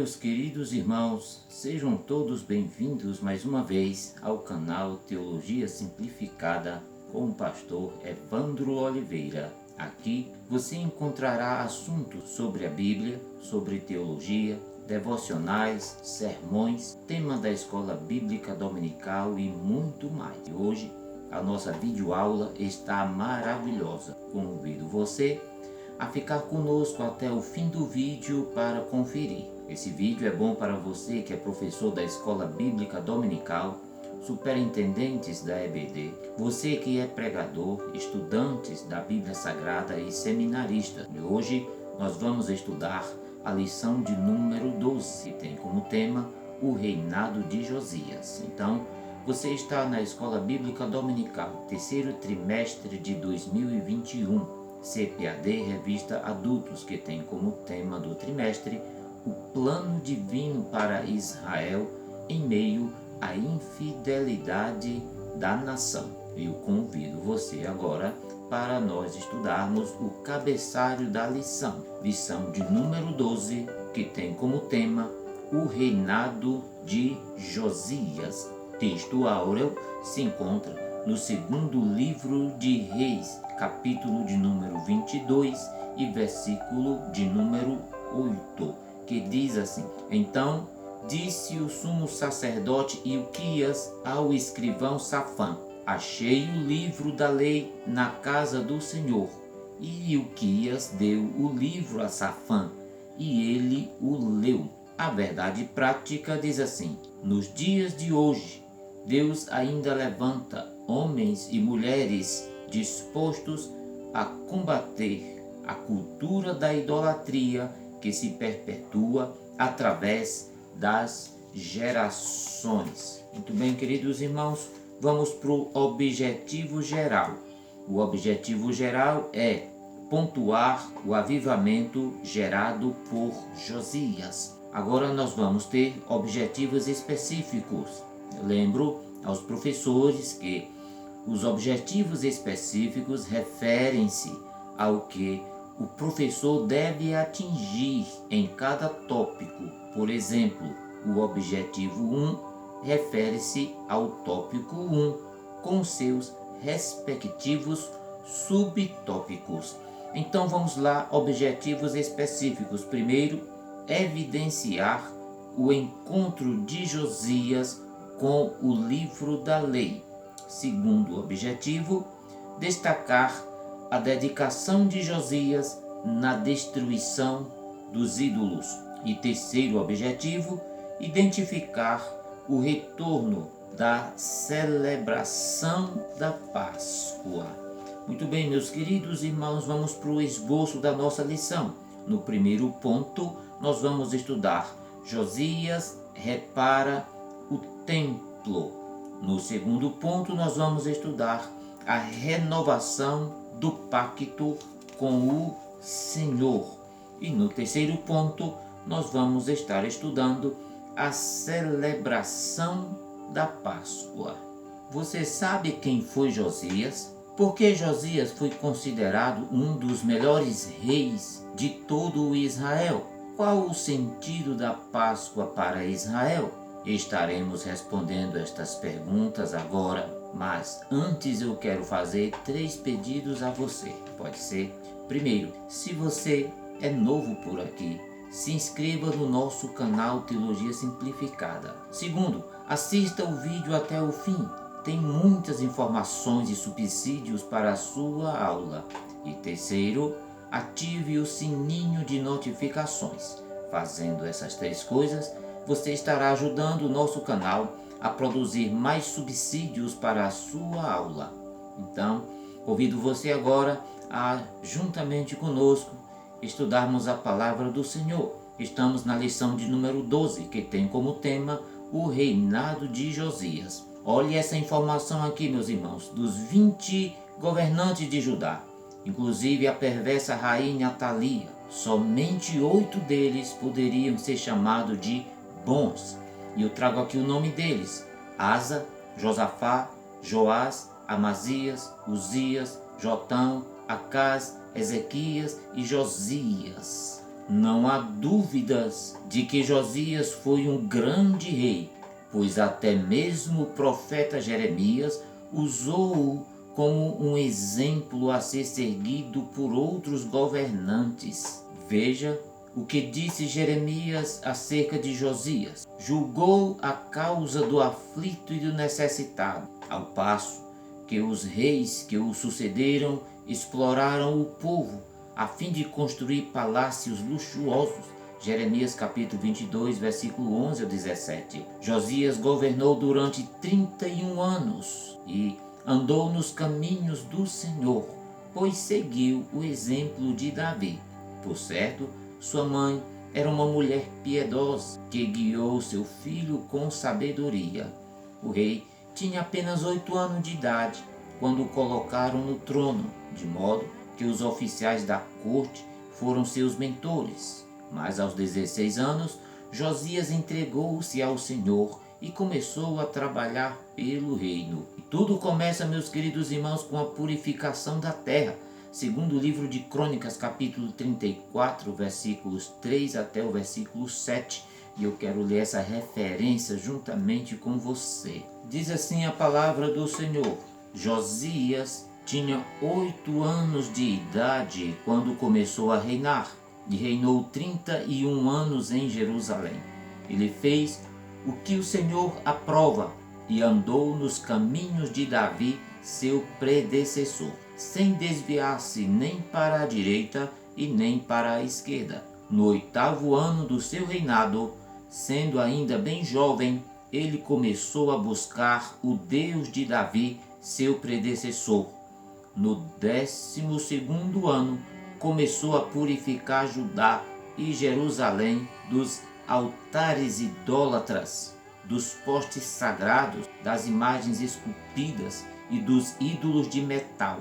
meus queridos irmãos, sejam todos bem-vindos mais uma vez ao canal Teologia Simplificada com o pastor Evandro Oliveira. Aqui você encontrará assuntos sobre a Bíblia, sobre teologia, devocionais, sermões, tema da escola bíblica dominical e muito mais. E hoje a nossa videoaula está maravilhosa. Convido você a ficar conosco até o fim do vídeo para conferir. Esse vídeo é bom para você que é professor da escola bíblica dominical, superintendentes da EBD, você que é pregador, estudantes da Bíblia Sagrada e seminaristas. E hoje nós vamos estudar a lição de número 12, que tem como tema o reinado de Josias. Então, você está na escola bíblica dominical, terceiro trimestre de 2021. CPAD Revista Adultos, que tem como tema do trimestre o plano divino para Israel em meio à infidelidade da nação. Eu convido você agora para nós estudarmos o cabeçalho da lição de número 12, que tem como tema o reinado de Josias. Texto áureo se encontra no segundo livro de Reis, capítulo de número 22 e versículo de número 8, que diz assim: Então disse o sumo sacerdote Ilquias ao escrivão Safã: Achei o livro da lei na casa do Senhor. E Ilquias deu o livro a Safã, e ele o leu. A verdade prática diz assim: Nos dias de hoje, Deus ainda levanta homens e mulheres dispostos a combater a cultura da idolatria que se perpetua através das gerações. Muito bem, queridos irmãos, vamos para o objetivo geral. O objetivo geral é pontuar o avivamento gerado por Josias. Agora nós vamos ter objetivos específicos. Eu lembro aos professores que os objetivos específicos referem-se ao que o professor deve atingir em cada tópico. Por exemplo, o objetivo 1 refere-se ao tópico 1 com seus respectivos subtópicos. Então vamos lá, objetivos específicos. Primeiro, evidenciar o encontro de Josias com o livro da lei. Segundo objetivo, destacar a dedicação de Josias na destruição dos ídolos. E terceiro objetivo, identificar o retorno da celebração da Páscoa. Muito bem, meus queridos irmãos, vamos para o esboço da nossa lição. No primeiro ponto, nós vamos estudar Josias repara o templo. No segundo ponto, nós vamos estudar a renovação do pacto com o Senhor. E no terceiro ponto, nós vamos estar estudando a celebração da Páscoa. Você sabe quem foi Josias? Por que Josias foi considerado um dos melhores reis de todo o Israel? Qual o sentido da Páscoa para Israel? Estaremos respondendo estas perguntas agora, mas antes eu quero fazer 3 pedidos a você, pode ser? Primeiro, se você é novo por aqui, se inscreva no nosso canal Teologia Simplificada. Segundo, assista o vídeo até o fim, tem muitas informações e subsídios para a sua aula. E terceiro, ative o sininho de notificações. Fazendo essas 3 coisas, você estará ajudando o nosso canal a produzir mais subsídios para a sua aula. Então, convido você agora a, juntamente conosco, estudarmos a palavra do Senhor. Estamos na lição de número 12, que tem como tema o reinado de Josias. Olhe essa informação aqui, meus irmãos, dos 20 governantes de Judá, inclusive a perversa rainha Atalia, somente 8 deles poderiam ser chamados de bons. E eu trago aqui o nome deles: Asa, Josafá, Joás, Amazias, Uzias, Jotão, Acás, Ezequias e Josias. Não há dúvidas de que Josias foi um grande rei, pois até mesmo o profeta Jeremias usou-o como um exemplo a ser seguido por outros governantes. Veja o que disse Jeremias acerca de Josias. Julgou a causa do aflito e do necessitado, ao passo que os reis que o sucederam exploraram o povo a fim de construir palácios luxuosos. Jeremias capítulo 22, versículo 11 ao 17. Josias governou durante 31 anos e andou nos caminhos do Senhor, pois seguiu o exemplo de Davi. Por certo, sua mãe era uma mulher piedosa que guiou seu filho com sabedoria. O rei tinha apenas 8 anos de idade quando o colocaram no trono, de modo que os oficiais da corte foram seus mentores. Mas aos 16 anos, Josias entregou-se ao Senhor e começou a trabalhar pelo reino. E tudo começa, meus queridos irmãos, com a purificação da terra. Segundo o livro de Crônicas, capítulo 34, versículos 3 até o versículo 7. E eu quero ler essa referência juntamente com você. Diz assim a palavra do Senhor: Josias tinha 8 anos de idade quando começou a reinar, e reinou 31 anos em Jerusalém. Ele fez o que o Senhor aprova e andou nos caminhos de Davi, seu predecessor, sem desviar-se nem para a direita e nem para a esquerda. No 8º ano do seu reinado, sendo ainda bem jovem, ele começou a buscar o Deus de Davi, seu predecessor. No 12º ano, começou a purificar Judá e Jerusalém dos altares idólatras, dos postes sagrados, das imagens esculpidas e dos ídolos de metal.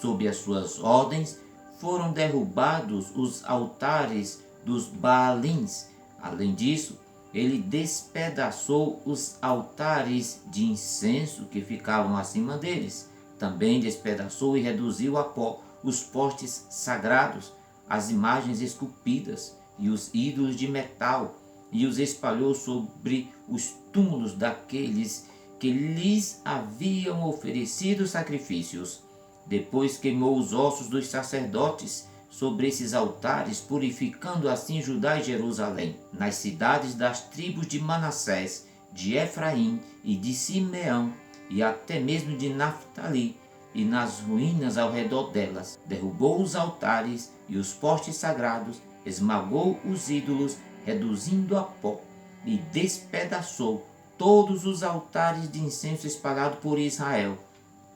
Sob as suas ordens, foram derrubados os altares dos Baalins. Além disso, ele despedaçou os altares de incenso que ficavam acima deles. Também despedaçou e reduziu a pó os postes sagrados, as imagens esculpidas e os ídolos de metal, e os espalhou sobre os túmulos daqueles que lhes haviam oferecido sacrifícios. Depois queimou os ossos dos sacerdotes sobre esses altares, purificando assim Judá e Jerusalém. Nas cidades das tribos de Manassés, de Efraim e de Simeão, e até mesmo de Naftali, e nas ruínas ao redor delas, derrubou os altares e os postes sagrados, esmagou os ídolos, reduzindo a pó, e despedaçou todos os altares de incenso espalhados por Israel.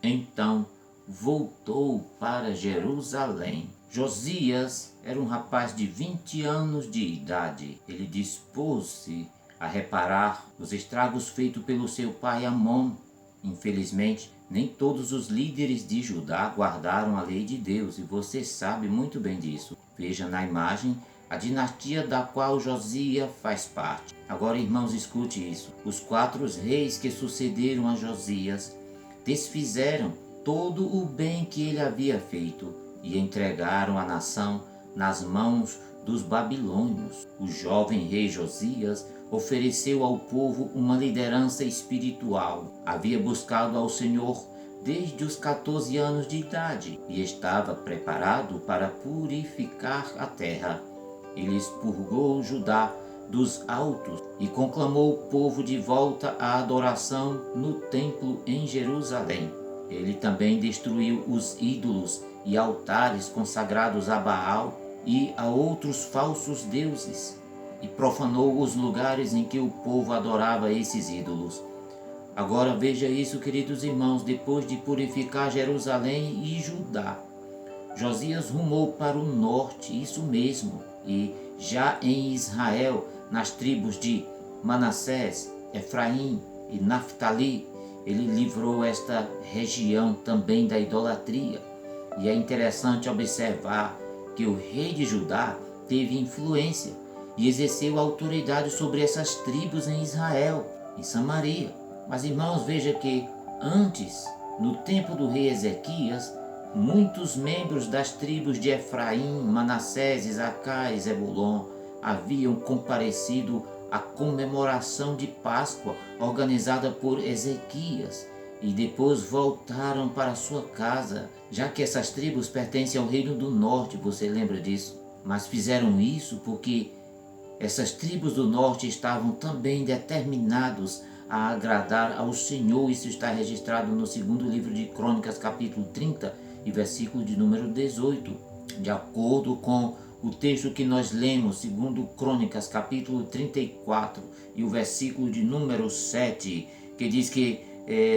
Então voltou para Jerusalém. Josias era um rapaz de 20 anos de idade. Ele dispôs-se a reparar os estragos feitos pelo seu pai Amon. Infelizmente, nem todos os líderes de Judá guardaram a lei de Deus, e você sabe muito bem disso. Veja na imagem a dinastia da qual Josias faz parte. Agora, irmãos, escute isso. Os 4 reis que sucederam a Josias desfizeram todo o bem que ele havia feito e entregaram a nação nas mãos dos babilônios. O jovem rei Josias ofereceu ao povo uma liderança espiritual. Havia buscado ao Senhor desde os 14 anos de idade e estava preparado para purificar a terra. Ele expurgou Judá dos altos e conclamou o povo de volta à adoração no templo em Jerusalém. Ele também destruiu os ídolos e altares consagrados a Baal e a outros falsos deuses, e profanou os lugares em que o povo adorava esses ídolos. Agora veja isso, queridos irmãos, depois de purificar Jerusalém e Judá, Josias rumou para o norte, isso mesmo, e já em Israel, nas tribos de Manassés, Efraim e Naftali, ele livrou esta região também da idolatria. E é interessante observar que o rei de Judá teve influência e exerceu autoridade sobre essas tribos em Israel, em Samaria. Mas, irmãos, veja que antes, no tempo do rei Ezequias, muitos membros das tribos de Efraim, Manassés, Isacar e Zebulon haviam comparecido à comemoração de Páscoa organizada por Ezequias e depois voltaram para sua casa, já que essas tribos pertencem ao reino do norte, você lembra disso? Mas fizeram isso porque essas tribos do norte estavam também determinados a agradar ao Senhor. Isso está registrado no segundo livro de Crônicas, capítulo 30 e versículo de número 18. De acordo com o texto que nós lemos, segundo Crônicas, capítulo 34 e o versículo de número 7, que diz que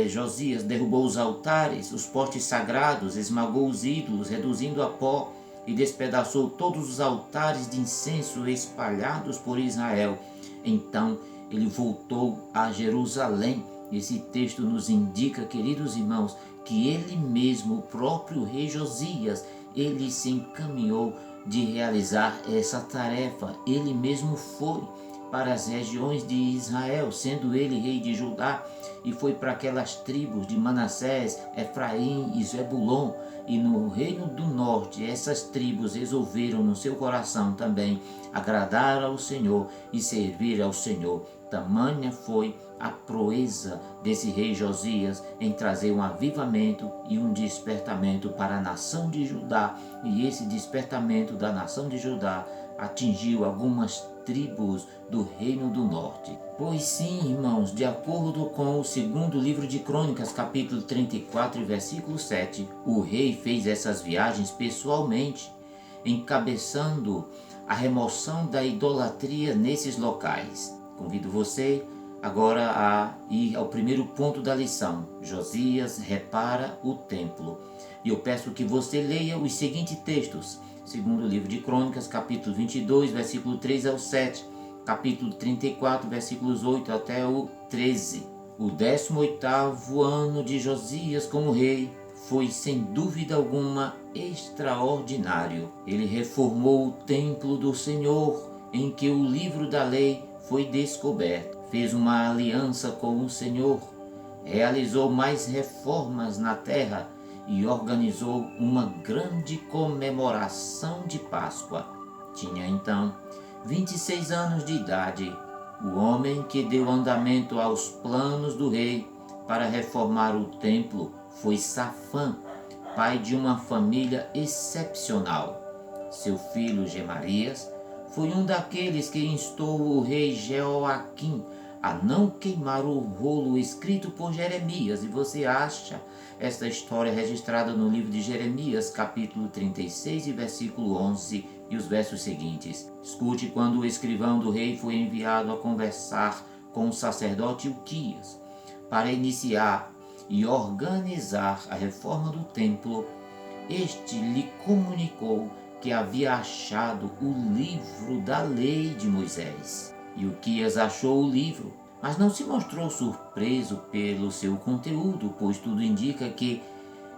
Josias derrubou os altares, os postes sagrados, esmagou os ídolos, reduzindo a pó, e despedaçou todos os altares de incenso espalhados por Israel. Então ele voltou a Jerusalém. Esse texto nos indica, queridos irmãos, que ele mesmo, o próprio rei Josias, ele se encaminhou de realizar essa tarefa. Ele mesmo foi para as regiões de Israel, sendo ele rei de Judá, e foi para aquelas tribos de Manassés, Efraim e Zebulon. E no reino do norte, essas tribos resolveram no seu coração também agradar ao Senhor e servir ao Senhor. Tamanha foi a proeza desse rei Josias em trazer um avivamento e um despertamento para a nação de Judá. E esse despertamento da nação de Judá atingiu algumas tribos do reino do norte. Pois sim, irmãos, de acordo com o segundo livro de Crônicas, capítulo 34 e versículo 7, o rei fez essas viagens pessoalmente, encabeçando a remoção da idolatria nesses locais. Convido você agora a ir ao primeiro ponto da lição. Josias repara o templo. E eu peço que você leia os seguintes textos. Segundo livro de Crônicas, capítulo 22, versículo 3 ao 7, capítulo 34, versículos 8 até o 13. O 18º ano de Josias como rei foi, sem dúvida alguma, extraordinário. Ele reformou o templo do Senhor, em que o livro da lei foi descoberto. Fez uma aliança com o Senhor, realizou mais reformas na terra e organizou uma grande comemoração de Páscoa. Tinha então 26 anos de idade. O homem que deu andamento aos planos do rei para reformar o templo foi Safã, pai de uma família excepcional. Seu filho Gemarias foi um daqueles que instou o rei Jeoaquim a não queimar o rolo escrito por Jeremias. E você acha esta história registrada no livro de Jeremias, capítulo 36 e versículo 11 e os versos seguintes. Escute: quando o escrivão do rei foi enviado a conversar com o sacerdote Hilquias para iniciar e organizar a reforma do templo, este lhe comunicou que havia achado o livro da lei de Moisés. Hilquias achou o livro, mas não se mostrou surpreso pelo seu conteúdo, pois tudo indica que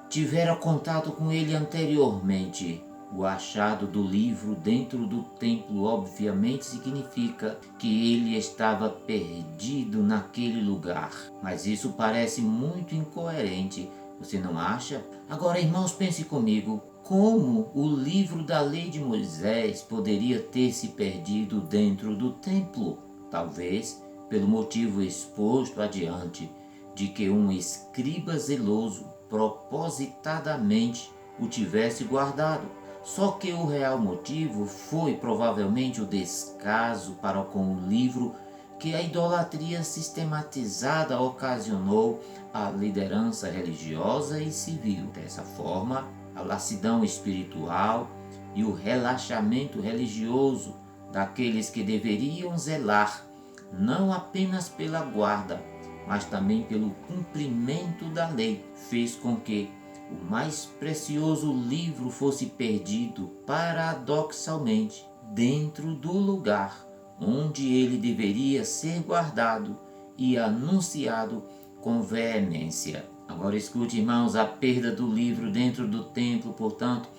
tivera contato com ele anteriormente. O achado do livro dentro do templo obviamente significa que ele estava perdido naquele lugar. Mas isso parece muito incoerente, você não acha? Agora, irmãos, pense comigo. Como o livro da lei de Moisés poderia ter se perdido dentro do templo? Talvez pelo motivo exposto adiante, de que um escriba zeloso propositadamente o tivesse guardado. Só que o real motivo foi provavelmente o descaso para com o livro que a idolatria sistematizada ocasionou à liderança religiosa e civil. Dessa forma, a lassidão espiritual e o relaxamento religioso daqueles que deveriam zelar não apenas pela guarda, mas também pelo cumprimento da lei, fez com que o mais precioso livro fosse perdido paradoxalmente dentro do lugar onde ele deveria ser guardado e anunciado com veemência. Agora escute, irmãos, a perda do livro dentro do templo, portanto,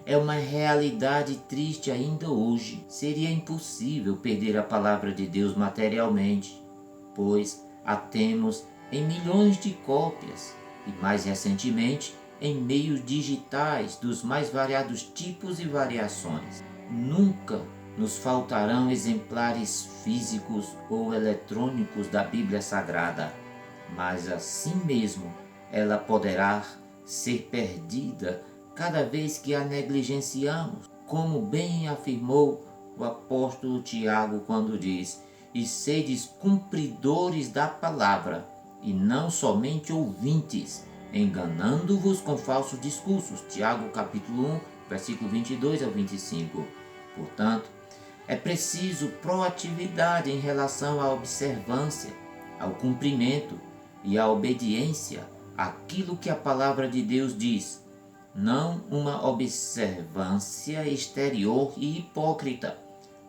é uma realidade triste ainda hoje. Seria impossível perder a palavra de Deus materialmente, pois a temos em milhões de cópias e, mais recentemente, em meios digitais dos mais variados tipos e variações. Nunca nos faltarão exemplares físicos ou eletrônicos da Bíblia Sagrada, mas assim mesmo ela poderá ser perdida cada vez que a negligenciamos, como bem afirmou o apóstolo Tiago quando diz: e sedes cumpridores da palavra, e não somente ouvintes, enganando-vos com falsos discursos. Tiago capítulo 1, versículo 22 ao 25. Portanto, é preciso proatividade em relação à observância, ao cumprimento e à obediência àquilo que a palavra de Deus diz, não uma observância exterior e hipócrita,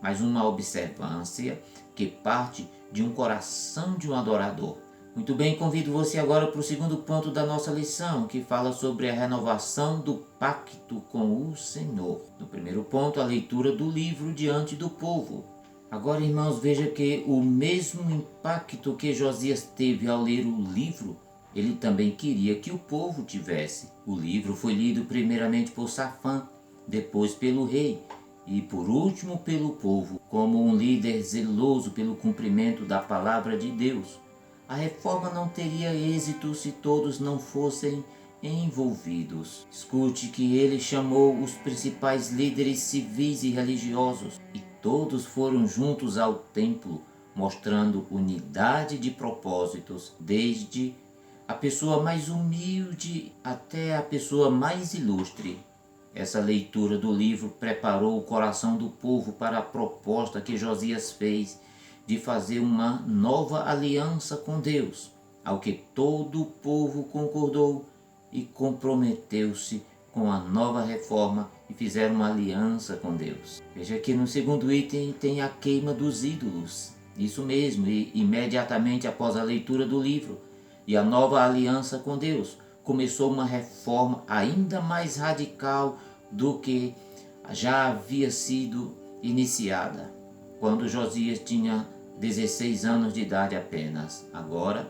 mas uma observância que parte de um coração de um adorador. Muito bem, convido você agora para o segundo ponto da nossa lição, que fala sobre a renovação do pacto com o Senhor. No primeiro ponto, a leitura do livro diante do povo. Agora, irmãos, veja que o mesmo impacto que Josias teve ao ler o livro, ele também queria que o povo tivesse. O livro foi lido primeiramente por Safã, depois pelo rei e por último pelo povo, como um líder zeloso pelo cumprimento da palavra de Deus. A reforma não teria êxito se todos não fossem envolvidos. Escute que ele chamou os principais líderes civis e religiosos e todos foram juntos ao templo, mostrando unidade de propósitos, desde a pessoa mais humilde até a pessoa mais ilustre. Essa leitura do livro preparou o coração do povo para a proposta que Josias fez de fazer uma nova aliança com Deus, ao que todo o povo concordou e comprometeu-se com a nova reforma e fizeram uma aliança com Deus. Veja que no segundo item tem a queima dos ídolos. Isso mesmo, e imediatamente após a leitura do livro e a nova aliança com Deus, começou uma reforma ainda mais radical do que já havia sido iniciada, quando Josias tinha 16 anos de idade apenas. Agora,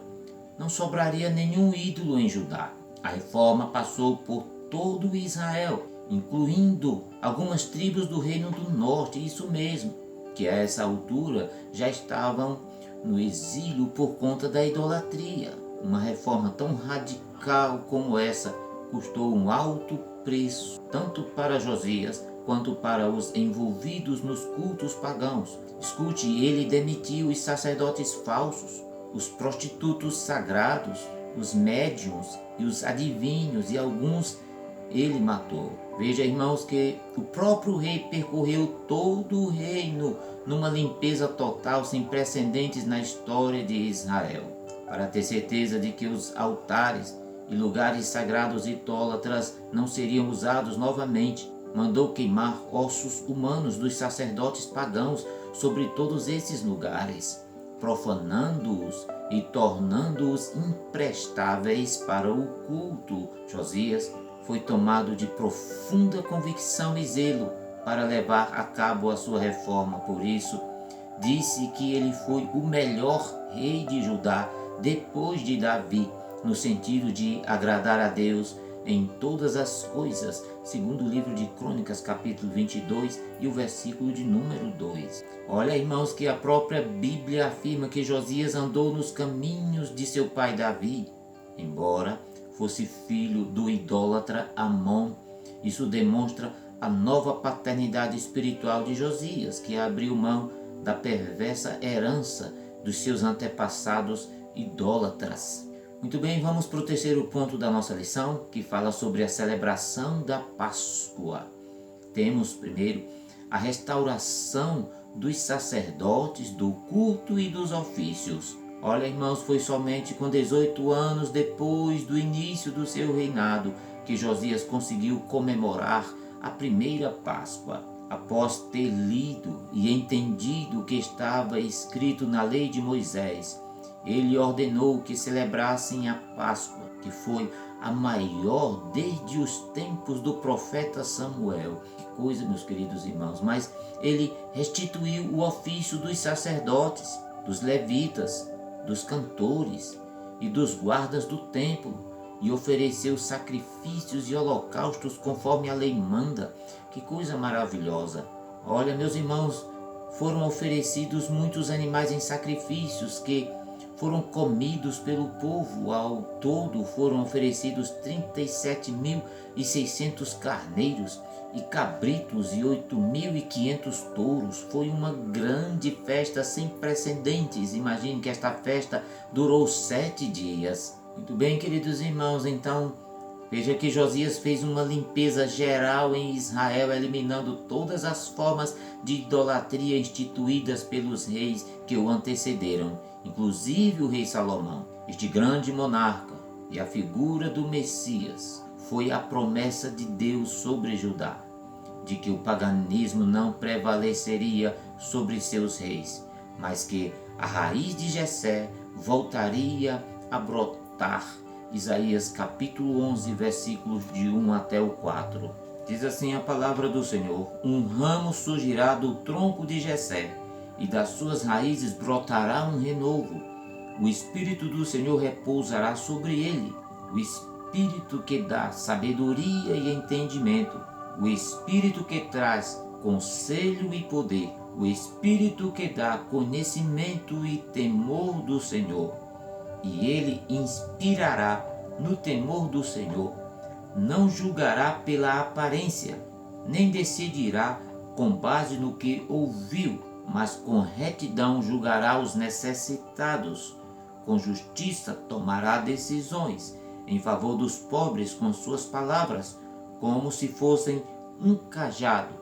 não sobraria nenhum ídolo em Judá. A reforma passou por todo Israel, incluindo algumas tribos do Reino do Norte, isso mesmo, que a essa altura já estavam no exílio por conta da idolatria. Uma reforma tão radical como essa custou um alto preço, tanto para Josias quanto para os envolvidos nos cultos pagãos. Escute, ele demitiu os sacerdotes falsos, os prostitutos sagrados, os médiuns e os adivinhos, e alguns ele matou. Veja, irmãos, que o próprio rei percorreu todo o reino numa limpeza total sem precedentes na história de Israel, para ter certeza de que os altares e lugares sagrados idólatras não seriam usados novamente. Mandou queimar ossos humanos dos sacerdotes pagãos sobre todos esses lugares, profanando-os e tornando-os imprestáveis para o culto. Josias foi tomado de profunda convicção e zelo para levar a cabo a sua reforma. Por isso, disse que ele foi o melhor rei de Judá depois de Davi, no sentido de agradar a Deus em todas as coisas, segundo o livro de Crônicas, capítulo 22 e o versículo de número 2. Olha, irmãos, que a própria Bíblia afirma que Josias andou nos caminhos de seu pai Davi, embora fosse filho do idólatra Amon. Isso demonstra a nova paternidade espiritual de Josias, que abriu mão da perversa herança dos seus antepassados idólatras. Muito bem, vamos para o terceiro ponto da nossa lição, que fala sobre a celebração da Páscoa. Temos primeiro a restauração dos sacerdotes, do culto e dos ofícios. Olha, irmãos, foi somente com 18 anos depois do início do seu reinado que Josias conseguiu comemorar a primeira Páscoa. Após ter lido e entendido o que estava escrito na lei de Moisés, ele ordenou que celebrassem a Páscoa, que foi a maior desde os tempos do profeta Samuel. Que coisa, meus queridos irmãos! Mas ele restituiu o ofício dos sacerdotes, dos levitas, dos cantores e dos guardas do templo, e ofereceu sacrifícios e holocaustos conforme a lei manda. Que coisa maravilhosa! Olha, meus irmãos, foram oferecidos muitos animais em sacrifícios que foram comidos pelo povo. Ao todo foram oferecidos 37.600 carneiros e cabritos e 8.500 touros. Foi uma grande festa sem precedentes. Imagine que esta festa durou 7 dias. Muito bem, queridos irmãos, então veja que Josias fez uma limpeza geral em Israel, eliminando todas as formas de idolatria instituídas pelos reis que o antecederam, inclusive o rei Salomão. Este grande monarca e a figura do Messias foi a promessa de Deus sobre Judá, de que o paganismo não prevaleceria sobre seus reis, mas que a raiz de Jessé voltaria a brotar. Isaías capítulo 11, versículos de 1 até o 4. Diz assim a palavra do Senhor: um ramo surgirá do tronco de Jessé, e das suas raízes brotará um renovo. O Espírito do Senhor repousará sobre ele, o Espírito que dá sabedoria e entendimento, o Espírito que traz conselho e poder, o Espírito que dá conhecimento e temor do Senhor. E ele inspirará no temor do Senhor. Não julgará pela aparência, nem decidirá com base no que ouviu, mas com retidão julgará os necessitados. Com justiça tomará decisões em favor dos pobres com suas palavras, como se fossem um cajado.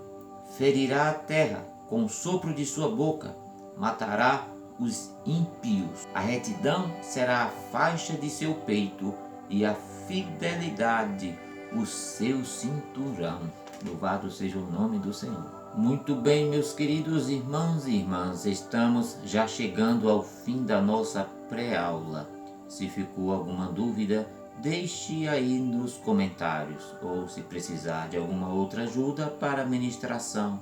Ferirá a terra com o sopro de sua boca, matará os ímpios. A retidão será a faixa de seu peito e a fidelidade o seu cinturão. Louvado seja o nome do Senhor. Muito bem, meus queridos irmãos e irmãs, estamos já chegando ao fim da nossa pré-aula. Se ficou alguma dúvida, deixe aí nos comentários, ou se precisar de alguma outra ajuda para a ministração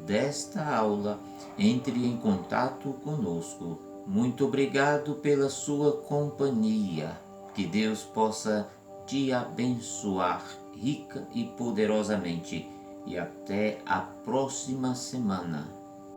desta aula, entre em contato conosco. Muito obrigado pela sua companhia. Que Deus possa te abençoar rica e poderosamente. E até a próxima semana.